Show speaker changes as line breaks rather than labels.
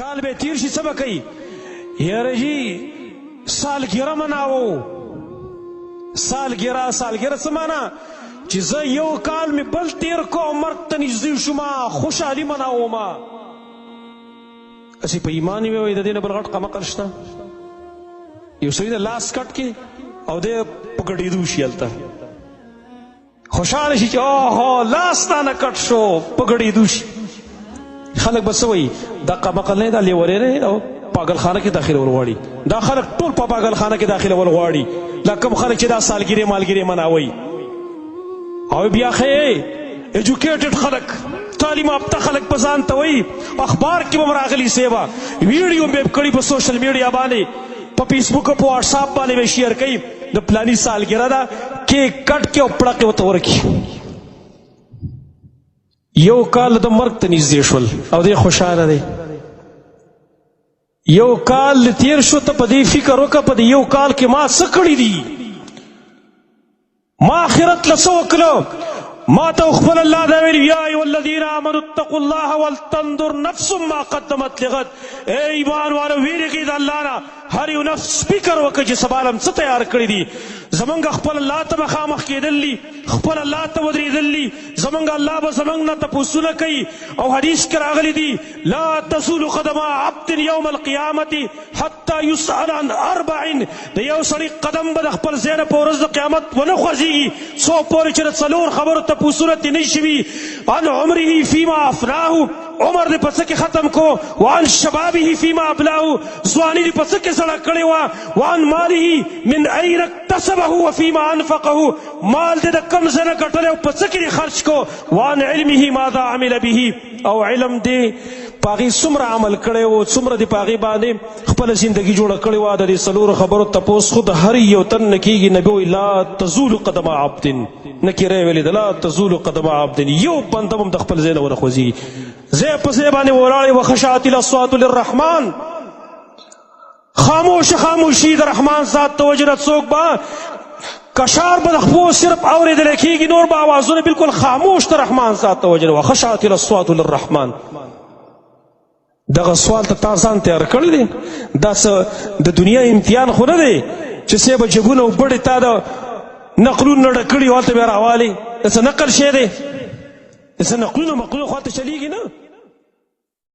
کال به تیر شي څه به کوي یاره جی سالګره مناوو سالګره څه معنا چې زه یو کال مې بل تیر کو مرګ ته نږدې شوم خوشحالي مناوم اسی په ایمان مې وایي د دې نه بل غټ قمقل شته یو سړي د لاس کټ کې او دی په ګډېدو شي هلته خوشحاله شي چې اوهو لاس تا نه کټ شو په ګډېدو شي خلک به څه وایي دا قمقل نه دا لیولی نه او پاگلخانه کې داخلول غواړي دا خلک ټول په پاگلخانه کې داخلول غواړي دا کوم خلک چې دا سالګرې مالګرې مناوي او بیا خې ایجوکیټډ خلک تعلیم یافته خلک په ځان ته وایي اخبار کې به م راغلي سیبه ویډیو مې کړي په سوشل میډیا باندې په فیسبوک په واټساپ باندې به شیر کوي د پلاني سالګره ده کیک کټ کې او پړقې ورته ورکړي یو کال د مرګ ته نږدې شول او دی خوشحاله دی یو کال تیر شو ته په دې فکر وکړه په دې یو کال کې ما څه کړي دي ما آخرت له څه وکړه ما ته خپل الله دا ویل یا ایها الذین آمنوا اتقوا الله ولتنظر نفس ما قدمت لغد اے ایمان والو ویریږئ د الله نه هر یو نفس فکر وکړه چې سبا لم څه تیار کړي دي زمونږ خپل الله ته مخامخ کېدل دي خپل الله ته ودرېدل دي زمونږ الله به زمونږ نه تپوسونه کوي او حدیث کې راغلی دي لا تزول قدم عبد یوم القیامة حتی یسأل عن اربع د یو سړي قدم به د خپل ځای نه په ورځ د قیامت ونه خوځېږي څو پورې چې د څلور خبرو تپوسونه ترې نه شوي عن عمره فیما افناه عمر دې په څه کې ختم کو وعن شبابه فیما ابلاه ځواني دې په څه کې سړه کړې وه وعن ماله من این اکتسبه وفیما انفقه مال دې د کم ځای نه ګټلی او په څه کې دې خرچ کو وعن علمه ماذا عمل به او علم دې په هغې څومره عمل کړی و څومره دې په هغې باندې خپله زندګي جوړه کړې وه د دې څلورو خبرو تپوس خو د هر یو تن نه کېږي نبي وایي لا تزول قدم عبد نکیره ویلې ده لا تزول قدم عبد یو بنده هم د خپل ځای نه ونه خوځېږي ځای په ځای باندې ولاړې وخشعت الاصوات للرحمن خاموشي د رحمان ذات د وجې نه څوک به کشار به د خپو صرف اورېدلی کېږي نور به اوازونه بلکل خاموش د رحمان ذات د وجې نه وخشعت الاصوات للرحمن دغه سوال ته تا ځان تیار کړی دی دا څه د دنیا امتحان خو نه دی چې صیبه جګونه او بړې تا د نقلونه ډک کړي هلته بیا راوالي د څه نقل شی دی د څه نقلونه مقلونه خواته چلیږي نه